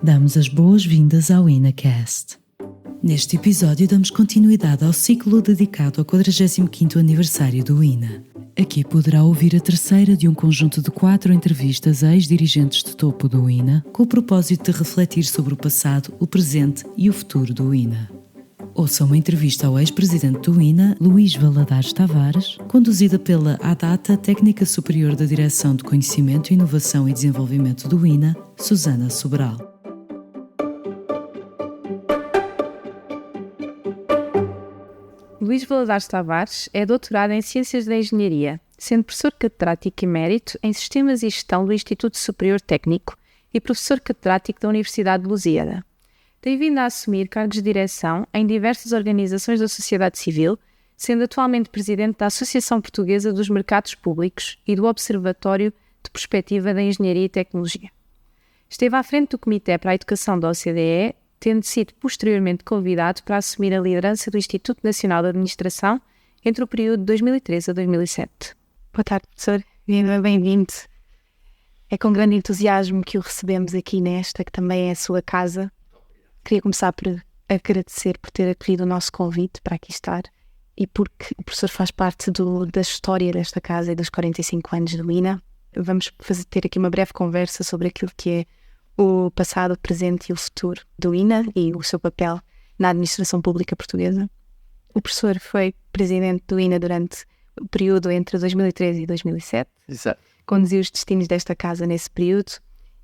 Damos as boas-vindas ao InaCast. Neste episódio damos continuidade ao ciclo dedicado ao 45º aniversário do INA. Aqui poderá ouvir a terceira de um conjunto de 4 entrevistas a ex-dirigentes de topo do INA, com o propósito de refletir sobre o passado, o presente e o futuro do INA. Ouça uma entrevista ao ex-presidente do INA, Luís Valadares Tavares, conduzida pela ADATA, Técnica Superior da Direção de Conhecimento, Inovação e Desenvolvimento do INA, Susana Sobral. Luís Valadares Tavares é doutorado em Ciências da Engenharia, sendo professor catedrático emérito em Sistemas e Gestão do Instituto Superior Técnico e professor catedrático da Universidade de Lusíada. Tem vindo a assumir cargos de direção em diversas organizações da sociedade civil, sendo atualmente presidente da Associação Portuguesa dos Mercados Públicos e do Observatório de Perspectiva da Engenharia e Tecnologia. Esteve à frente do Comitê para a Educação da OCDE, tendo sido posteriormente convidado para assumir a liderança do Instituto Nacional de Administração entre o período de 2013 a 2007. Boa tarde, professor. Bem-vindo. É com grande entusiasmo que o recebemos aqui nesta, que também é a sua casa. Queria começar por agradecer por ter acolhido o nosso convite para aqui estar e porque o professor faz parte da história desta casa e dos 45 anos do INA. Vamos ter aqui uma breve conversa sobre aquilo que é o passado, o presente e o futuro do INA e o seu papel na administração pública portuguesa. O professor foi presidente do INA durante o período entre 2013 e 2007. Exato. Conduziu os destinos desta casa nesse período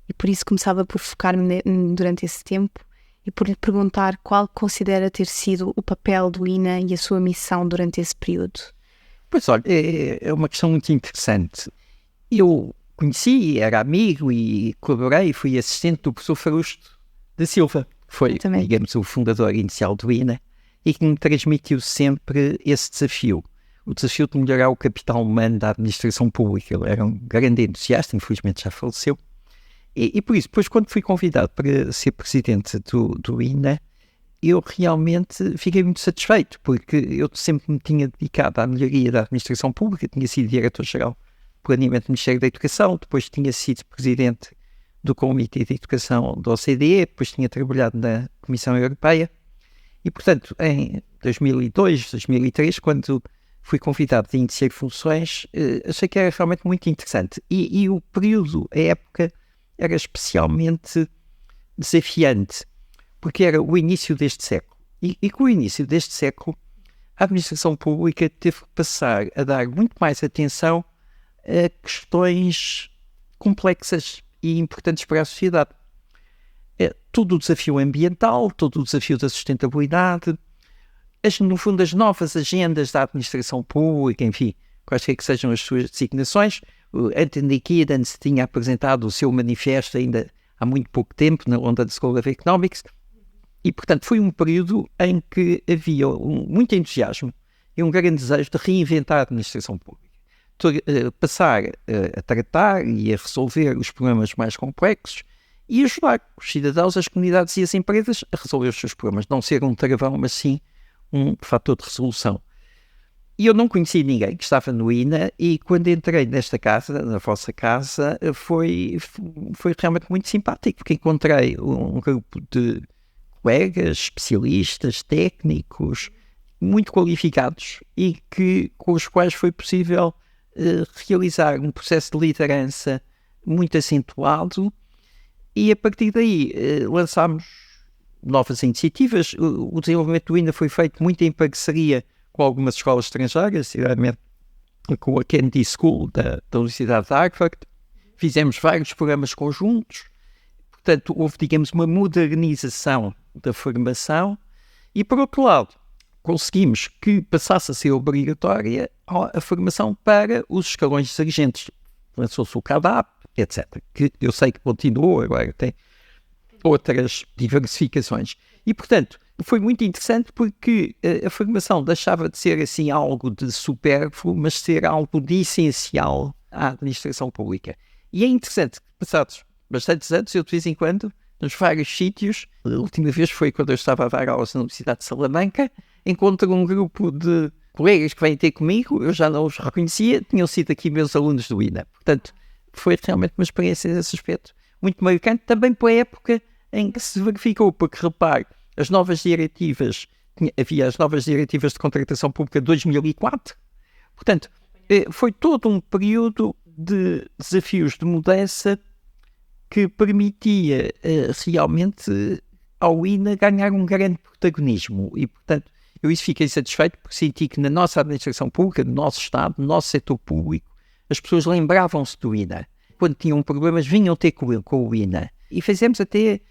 e por isso começava por focar-me durante esse tempo e por lhe perguntar qual considera ter sido o papel do INA e a sua missão durante esse período. Pois olha, é uma questão muito interessante. Eu conheci, era amigo e colaborei, fui assistente do professor Farusto da Silva, que foi, digamos, o fundador inicial do INA e que me transmitiu sempre esse desafio, o desafio de melhorar o capital humano da administração pública. Ele era um grande entusiasta, infelizmente já faleceu, e por isso, depois quando fui convidado para ser presidente do INA, eu realmente fiquei muito satisfeito, porque eu sempre me tinha dedicado à melhoria da administração pública, tinha sido diretor-geral planeamento do Ministério da Educação, depois tinha sido presidente do Comitê de Educação da OCDE, depois tinha trabalhado na Comissão Europeia e, portanto, em 2002, 2003, quando fui convidado a iniciar funções, achei que era realmente muito interessante e o período, a época, era especialmente desafiante, porque era o início deste século e com o início deste século a administração pública teve que passar a dar muito mais atenção a questões complexas e importantes para a sociedade. Todo o desafio ambiental, todo o desafio da sustentabilidade, no fundo as novas agendas da administração pública, enfim, quaisquer que sejam as suas designações. O Anthony Giddens tinha apresentado o seu manifesto ainda há muito pouco tempo na London School of Economics e, portanto, foi um período em que havia muito entusiasmo e um grande desejo de reinventar a administração pública. Passar a tratar e a resolver os problemas mais complexos e ajudar os cidadãos, as comunidades e as empresas a resolver os seus problemas. Não ser um travão, mas sim um fator de resolução. E eu não conhecia ninguém que estava no INA e quando entrei nesta casa, na vossa casa, foi realmente muito simpático, porque encontrei um grupo de colegas, especialistas, técnicos, muito qualificados e com os quais foi possível realizar um processo de liderança muito acentuado e a partir daí lançámos novas iniciativas. O desenvolvimento do INA foi feito muito em parceria com algumas escolas estrangeiras, sinceramente com a Kennedy School da Universidade de Harvard. Fizemos vários programas conjuntos, portanto houve, digamos, uma modernização da formação e, por outro lado, conseguimos que passasse a ser obrigatória a formação para os escalões dirigentes. Lançou-se o CADAP, etc., que eu sei que continuou, agora tem outras diversificações. E, portanto, foi muito interessante porque a formação deixava de ser assim algo de supérfluo, mas ser algo de essencial à administração pública. E é interessante que, passados bastantes anos, eu de vez em quando, nos vários sítios, a última vez foi quando eu estava a dar aulas na Universidade de Salamanca, encontro um grupo de colegas que vêm ter comigo, eu já não os reconhecia, tinham sido aqui meus alunos do INA. Portanto, foi realmente uma experiência nesse aspecto muito marcante, também pela época em que se verificou, porque repare, havia as novas diretivas de contratação pública de 2004, portanto, foi todo um período de desafios de mudança que permitia realmente ao INA ganhar um grande protagonismo e, portanto, eu isso fiquei satisfeito porque senti que na nossa administração pública, no nosso Estado, no nosso setor público, as pessoas lembravam-se do INA. Quando tinham problemas, vinham ter com o INA. E fizemos até,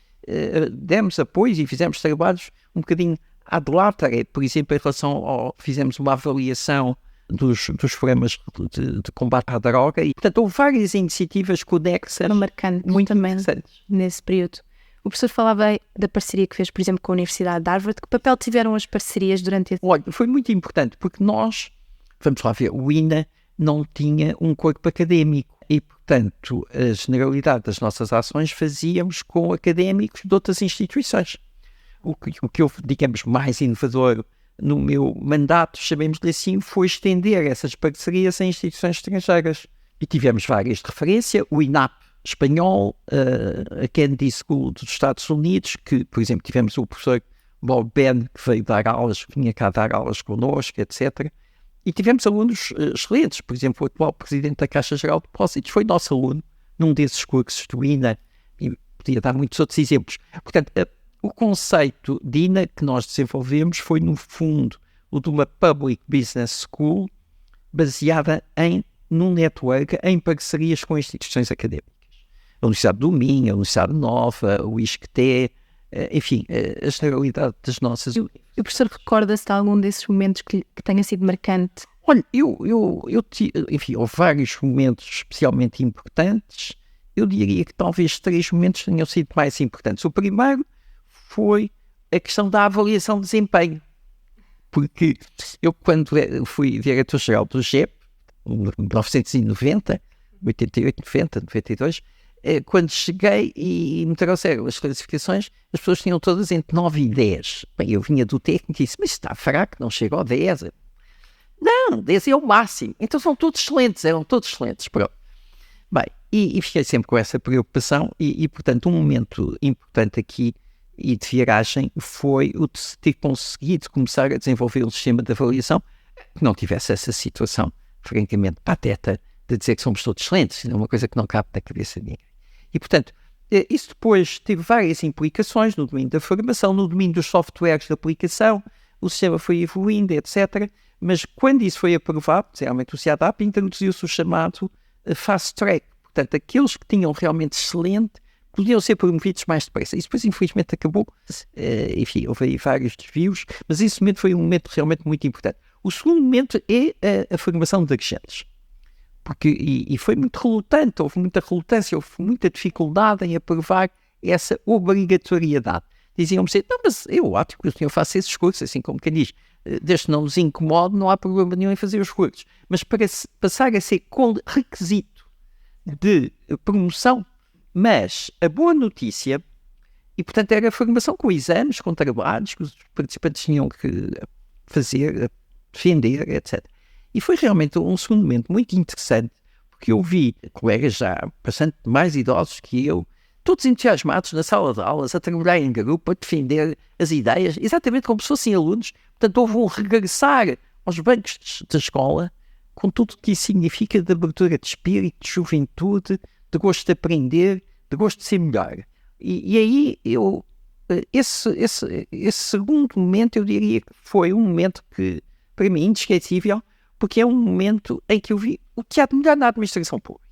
demos apoio e fizemos trabalhos um bocadinho ad latere, por exemplo, em relação fizemos uma avaliação dos programas de combate à droga e, portanto, houve várias iniciativas conexas muito interessantes nesse período. O professor falava da parceria que fez, por exemplo, com a Universidade de Harvard. Que papel tiveram as parcerias durante esse... Olha, foi muito importante, porque nós, vamos lá ver, o INA não tinha um corpo académico e, portanto, a generalidade das nossas ações fazíamos com académicos de outras instituições. O que houve, digamos, mais inovador no meu mandato, chamemos-lhe assim, foi estender essas parcerias a instituições estrangeiras. E tivemos várias de referência, o INAP espanhol, a Kennedy School dos Estados Unidos, que, por exemplo, tivemos o professor Bob Ben, que veio dar aulas, vinha cá dar aulas connosco, etc. E tivemos alunos excelentes, por exemplo, o atual presidente da Caixa Geral de Depósitos foi nosso aluno num desses cursos do INA, e podia dar muitos outros exemplos. Portanto, o conceito de INA que nós desenvolvemos foi, no fundo, o de uma Public Business School baseada num network, em parcerias com instituições académicas. A Universidade do Minho, a Universidade Nova, o ISCTE, enfim, a generalidade das nossas... E o professor recorda-se de algum desses momentos que tenha sido marcante? Olha, enfim, houve vários momentos especialmente importantes. Eu diria que talvez 3 momentos tenham sido mais importantes. O primeiro foi a questão da avaliação de desempenho. Porque eu, quando fui diretor-geral do GEP, em 1990, 88, 90, 92, quando cheguei e me trouxeram as classificações, as pessoas tinham todas entre 9 e 10. Bem, eu vinha do técnico e disse, mas está fraco, não chega ao 10. Não, 10 é o máximo. Então são todos excelentes, eram todos excelentes. Pronto. Bem, e fiquei sempre com essa preocupação e, portanto, um momento importante aqui e de viragem foi o de ter conseguido começar a desenvolver um sistema de avaliação que não tivesse essa situação, francamente, pateta, de dizer que somos todos excelentes. É uma coisa que não cabe na cabeça de ninguém. E, portanto, isso depois teve várias implicações no domínio da formação, no domínio dos softwares de aplicação, o sistema foi evoluindo, etc. Mas quando isso foi aprovado, realmente o CIADAP introduziu-se o chamado Fast Track. Portanto, aqueles que tinham realmente excelente podiam ser promovidos mais depressa. Isso depois, infelizmente, acabou. Enfim, houve aí vários desvios, mas esse momento foi um momento realmente muito importante. O segundo momento é a formação de agentes. E foi muito relutante, houve muita relutância, houve muita dificuldade em aprovar essa obrigatoriedade. Diziam-me sempre, não, mas ótimo, eu faço esses cursos, assim como quem diz, desde que não nos incomode, não há problema nenhum em fazer os cursos. Mas para passar a ser requisito de promoção, mas a boa notícia, e portanto era a formação com exames, com trabalhos, que os participantes tinham que fazer, defender, etc. E foi realmente um segundo momento muito interessante, porque eu vi colegas já bastante mais idosos que eu, todos entusiasmados na sala de aulas, a trabalhar em grupo, a defender as ideias, exatamente como se fossem alunos. Portanto, houve um regressar aos bancos da escola, com tudo o que isso significa de abertura de espírito, de juventude, de gosto de aprender, de gosto de ser melhor. E aí, esse segundo momento, eu diria que foi um momento que, para mim, inesquecível, porque é um momento em que eu vi o que há de melhor na administração pública.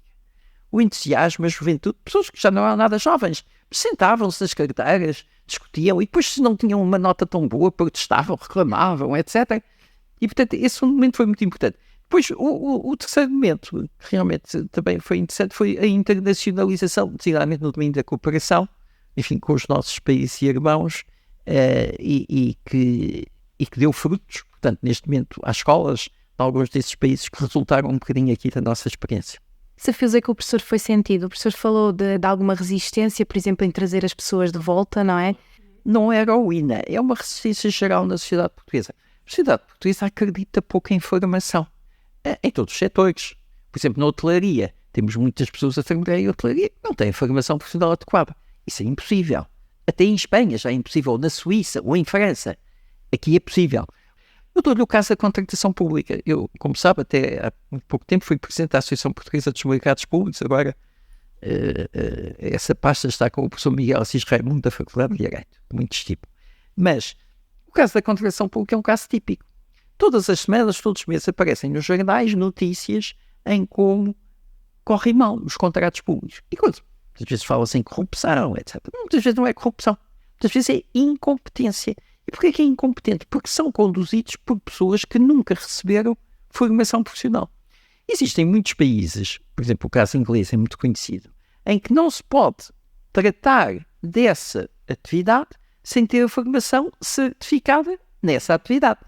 O entusiasmo, a juventude, pessoas que já não eram nada jovens, sentavam-se nas cadeiras, discutiam, e depois, se não tinham uma nota tão boa, protestavam, reclamavam, etc. E, portanto, esse momento foi muito importante. Depois, o terceiro momento, que realmente também foi interessante, foi a internacionalização, designadamente no domínio da cooperação, enfim, com os nossos países e irmãos, e que deu frutos, portanto, neste momento, às escolas, alguns desses países que resultaram um bocadinho aqui da nossa experiência. Desafios é que o professor foi sentido? O professor falou de alguma resistência, por exemplo, em trazer as pessoas de volta, não é? Não era o INA, é uma resistência geral na sociedade portuguesa. A sociedade portuguesa acredita pouco em formação, em todos os setores. Por exemplo, na hotelaria, temos muitas pessoas a trabalhar em hotelaria que não têm formação profissional adequada. Isso é impossível. Até em Espanha já é impossível, na Suíça ou em França. Aqui é possível. Eu dou-lhe o caso da contratação pública. Eu, como sabe, até há muito pouco tempo fui presidente da Associação Portuguesa dos Mercados Públicos. Agora, essa pasta está com o professor Miguel Assis Raimundo da Faculdade de Direito. Muito estímulo. Mas o caso da contratação pública é um caso típico. Todas as semanas, todos os meses, aparecem nos jornais notícias em como correm mal os contratos públicos. E quando muitas vezes fala-se em corrupção, etc. Muitas vezes não é corrupção. Muitas vezes é incompetência. E porquê que é incompetente? Porque são conduzidos por pessoas que nunca receberam formação profissional. Existem muitos países, por exemplo, o caso inglês é muito conhecido, em que não se pode tratar dessa atividade sem ter a formação certificada nessa atividade.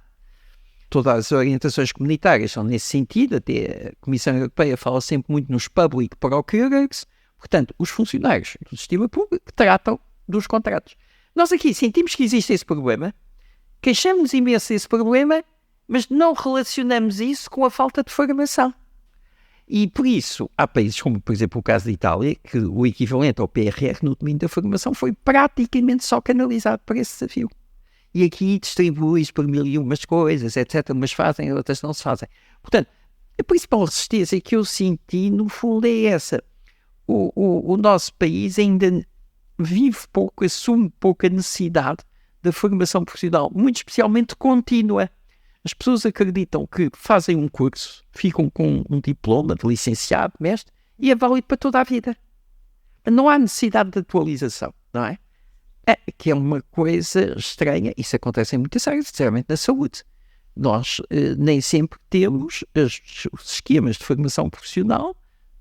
Todas as orientações comunitárias são nesse sentido, até a Comissão Europeia fala sempre muito nos public procurers, portanto, os funcionários do sistema público que tratam dos contratos. Nós aqui sentimos que existe esse problema, queixamos imenso desse problema, mas não relacionamos isso com a falta de formação. E por isso, há países como, por exemplo, o caso da Itália, que o equivalente ao PRR no domínio da formação foi praticamente só canalizado para esse desafio. E aqui distribui-se por mil e umas coisas, etc. Umas fazem, outras não se fazem. Portanto, a principal resistência que eu senti, no fundo, é essa. O nosso país ainda vive pouco, assume pouco a necessidade da formação profissional, muito especialmente contínua. As pessoas acreditam que fazem um curso, ficam com um diploma de licenciado, mestre, e é válido para toda a vida. Não há necessidade de atualização, não é? Que é uma coisa estranha. Isso acontece em muitas áreas, sinceramente na saúde. Nós nem sempre temos os esquemas de formação profissional,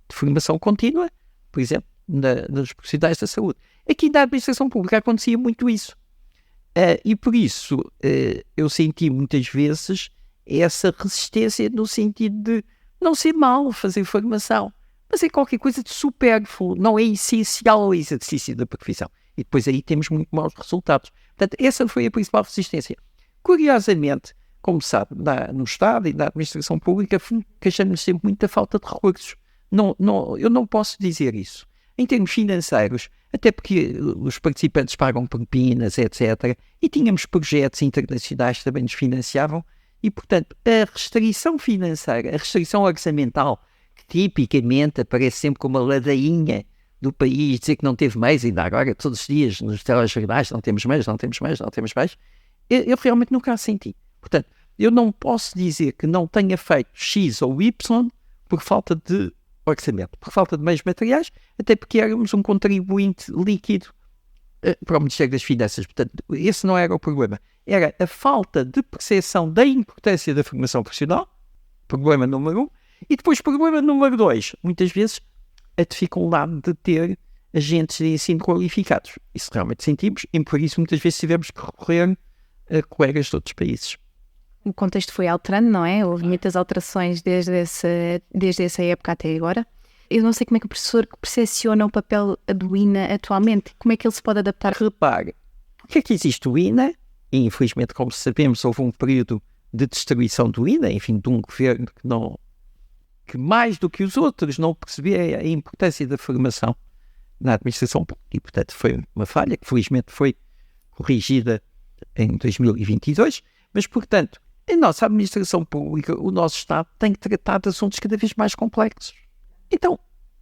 de formação contínua, por exemplo, nos profissionais da saúde. Aqui na administração pública acontecia muito isso. E por isso eu senti muitas vezes essa resistência no sentido de não ser mal fazer formação, mas é qualquer coisa de supérfluo, não é essencial ao exercício da profissão. E depois aí temos muito maus resultados. Portanto, essa foi a principal resistência. Curiosamente, como sabe, no Estado e na administração pública, queixamos sempre muito da falta de recursos. Eu não posso dizer isso. Em termos financeiros, até porque os participantes pagam propinas, etc. E tínhamos projetos internacionais que também nos financiavam. E, portanto, a restrição financeira, a restrição orçamental, que tipicamente aparece sempre como uma ladainha do país, dizer que não teve mais, ainda agora, todos os dias, nos telejornais, não temos mais, eu realmente nunca a senti. Portanto, eu não posso dizer que não tenha feito X ou Y por falta de orçamento, por falta de meios materiais, até porque éramos um contribuinte líquido para o Ministério das Finanças. Portanto, esse não era o problema. Era a falta de percepção da importância da formação profissional, problema número 1, e depois problema número 2, muitas vezes a dificuldade de ter agentes de ensino qualificados. Isso realmente sentimos, e por isso muitas vezes tivemos que recorrer a colegas de outros países. O contexto foi alterando, não é? Houve muitas alterações desde essa época até agora. Eu não sei como é que o professor percepciona o papel do INA atualmente. Como é que ele se pode adaptar? Repare, porque é que existe o INA? E infelizmente, como sabemos, houve um período de destruição do INA, enfim, de um governo que mais do que os outros não percebia a importância da formação na administração pública. E, portanto, foi uma falha que felizmente foi corrigida em 2022. Mas, portanto, a nossa administração pública, o nosso Estado, tem que tratar de assuntos cada vez mais complexos. Então,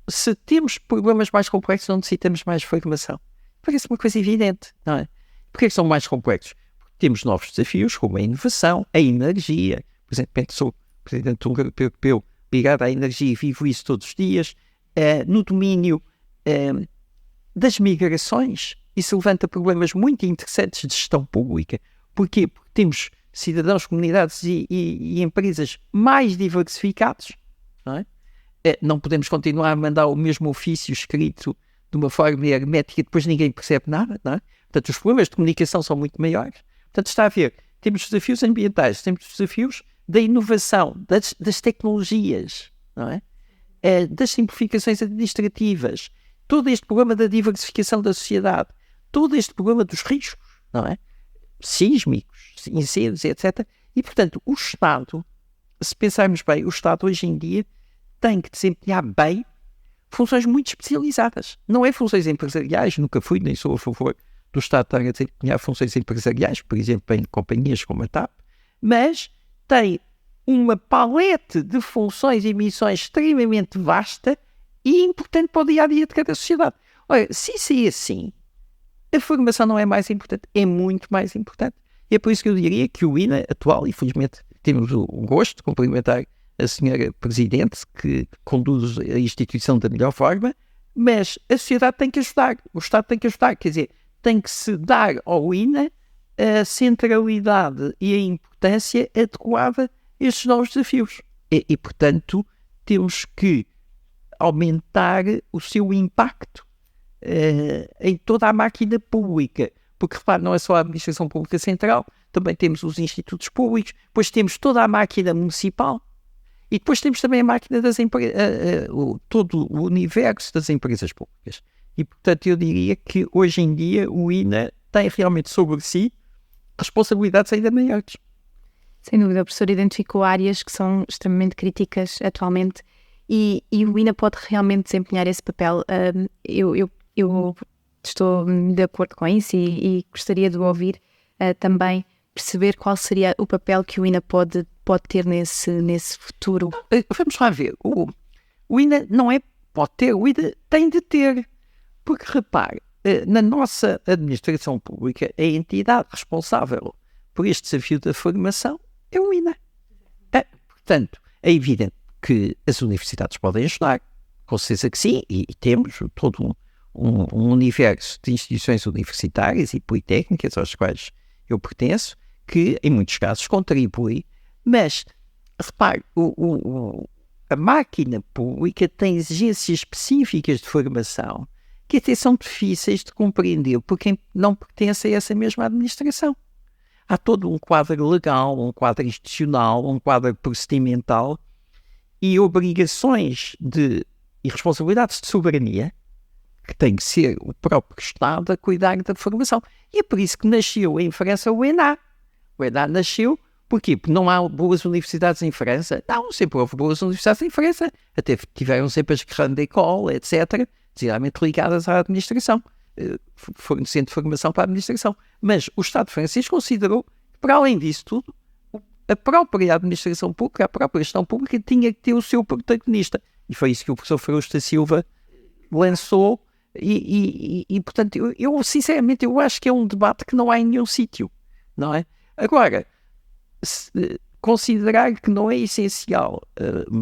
se temos problemas mais complexos, não necessitamos mais formação. Parece uma coisa evidente, não é? Porquê que são mais complexos? Porque temos novos desafios, como a inovação, a energia. Por exemplo, sou presidente do Grupo Europeu ligado à energia e vivo isso todos os dias. No domínio das migrações, isso levanta problemas muito interessantes de gestão pública. Porquê? Porque temos cidadãos, comunidades e empresas mais diversificados, não é? Não podemos continuar a mandar o mesmo ofício escrito de uma forma hermética e depois ninguém percebe nada, não é? Portanto, os problemas de comunicação são muito maiores. Portanto, está a ver, temos desafios ambientais, temos desafios da inovação, das tecnologias, não é? Das simplificações administrativas, todo este problema da diversificação da sociedade, todo este problema dos riscos, não é? Sísmicos, incêndios, etc. E, portanto, o Estado, se pensarmos bem, o Estado hoje em dia tem que desempenhar bem funções muito especializadas. Não é funções empresariais, nunca fui, nem sou a favor do Estado estar a desempenhar funções empresariais, por exemplo, em companhias como a TAP, mas tem uma palete de funções e missões extremamente vasta e importante para o dia-a-dia de cada sociedade. Olha, se isso é assim, a formação não é mais importante, é muito mais importante. E é por isso que eu diria que o INA atual, e felizmente temos o gosto de cumprimentar a senhora Presidente, que conduz a instituição da melhor forma, mas a sociedade tem que ajudar, o Estado tem que ajudar, quer dizer, tem que se dar ao INA a centralidade e a importância adequada a estes novos desafios. E, portanto, temos que aumentar o seu impacto em toda a máquina pública. Porque, repare, não é só a administração pública central, também temos os institutos públicos, depois temos toda a máquina municipal e depois temos também a máquina das empresas, todo o universo das empresas públicas. E, portanto, eu diria que hoje em dia o INA tem realmente sobre si responsabilidades ainda maiores. Sem dúvida, o professor identificou áreas que são extremamente críticas atualmente e o INA pode realmente desempenhar esse papel. Eu estou de acordo com isso e gostaria de ouvir também perceber qual seria o papel que o INA pode ter nesse futuro. Vamos lá ver. O INA não é pode ter, o INA tem de ter. Porque, repare, na nossa administração pública, a entidade responsável por este desafio da formação é o INA. Portanto, é evidente que as universidades podem ajudar, com certeza que sim, e temos todo um universo de instituições universitárias e politécnicas às quais eu pertenço, que em muitos casos contribui, mas, repare, a máquina pública tem exigências específicas de formação que até são difíceis de compreender por quem não pertence a essa mesma administração. Há todo um quadro legal, um quadro institucional, um quadro procedimental e obrigações e responsabilidades de soberania que tem que ser o próprio Estado a cuidar da formação. E é por isso que nasceu em França o ENA. O ENA nasceu porquê? Porque não há boas universidades em França. Não, sempre houve boas universidades em França. Até tiveram sempre as grandes écoles, etc., geralmente ligadas à administração, fornecendo formação para a administração. Mas o Estado francês considerou que, para além disso tudo, a própria administração pública, a própria gestão pública tinha que ter o seu protagonista. E foi isso que o professor Frausto da Silva lançou e portanto, eu sinceramente, eu acho que é um debate que não há em nenhum sítio, não é? Agora, considerar que não é essencial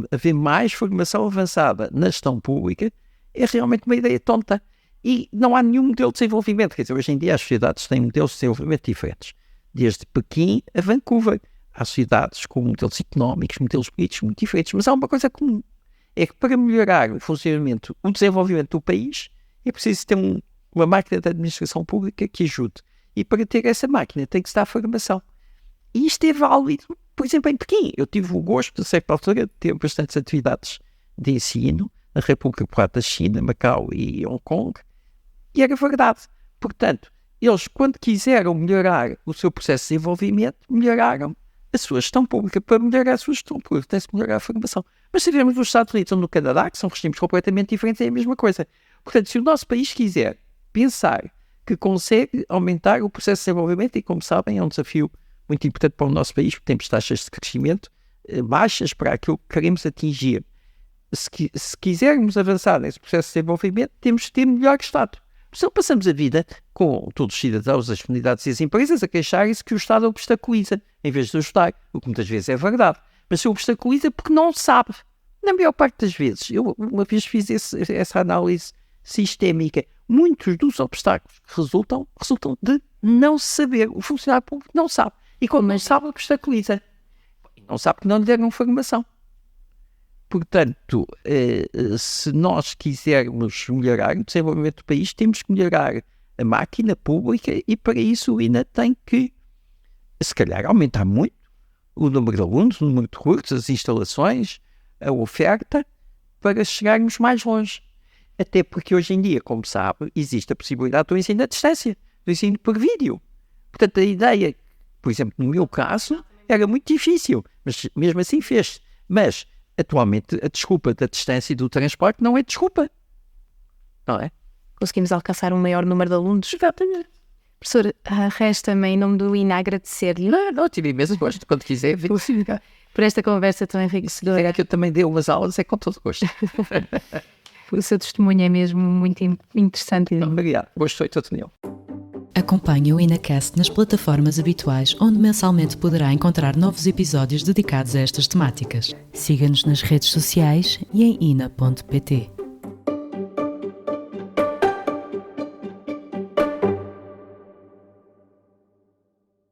haver mais formação avançada na gestão pública é realmente uma ideia tonta. E não há nenhum modelo de desenvolvimento. Quer dizer, hoje em dia as sociedades têm modelos de desenvolvimento diferentes. Desde Pequim a Vancouver. Há sociedades com modelos económicos, modelos políticos muito diferentes. Mas há uma coisa comum. É que para melhorar o funcionamento, o desenvolvimento do país, é preciso ter uma máquina de administração pública que ajude. E para ter essa máquina tem que se dar formação. E isto é válido, por exemplo, em Pequim. Eu tive o gosto, a certa altura, de ter bastantes atividades de ensino na República Popular da China, Macau e Hong Kong, e era verdade. Portanto, eles, quando quiseram melhorar o seu processo de desenvolvimento, melhoraram a sua gestão pública. Para melhorar a sua gestão pública, tem-se que melhorar a formação. Mas se vemos nos Estados Unidos ou no Canadá, que são regimes completamente diferentes, é a mesma coisa. Portanto, se o nosso país quiser pensar que consegue aumentar o processo de desenvolvimento, e como sabem, é um desafio muito importante para o nosso país, porque temos taxas de crescimento baixas para aquilo que queremos atingir. Se quisermos avançar nesse processo de desenvolvimento, temos que ter melhor Estado. Senão passamos a vida com todos os cidadãos, as comunidades e as empresas a queixarem-se que o Estado obstaculiza, em vez de ajudar, o que muitas vezes é verdade. Mas se obstaculiza porque não sabe. Na maior parte das vezes, eu uma vez fiz essa análise sistémica, muitos dos obstáculos que resultam de não saber. O funcionário público não sabe. E quando não sabe, obstaculiza. Não sabe que não lhe deram formação. Portanto, se nós quisermos melhorar o desenvolvimento do país, temos que melhorar a máquina pública e para isso o INA tem que, se calhar, aumentar muito o número de alunos, o número de recursos, as instalações, a oferta, para chegarmos mais longe. Até porque hoje em dia, como sabe, existe a possibilidade do ensino à distância, do ensino por vídeo. Portanto, a ideia, por exemplo, no meu caso, era muito difícil, mas mesmo assim fez-se. Mas atualmente, a desculpa da distância e do transporte não é desculpa. Não é? Conseguimos alcançar um maior número de alunos. Exatamente. Professor, resta-me em nome do INA agradecer-lhe. Não, tive mesmo gosto, quando quiser vir. Por esta conversa tão enriquecedora. É que eu também dei umas aulas, é com todo gosto. O seu testemunho é mesmo muito interessante. Obrigado, gostei todo meu. Acompanhe o INAcast nas plataformas habituais, onde mensalmente poderá encontrar novos episódios dedicados a estas temáticas. Siga-nos nas redes sociais e em ina.pt.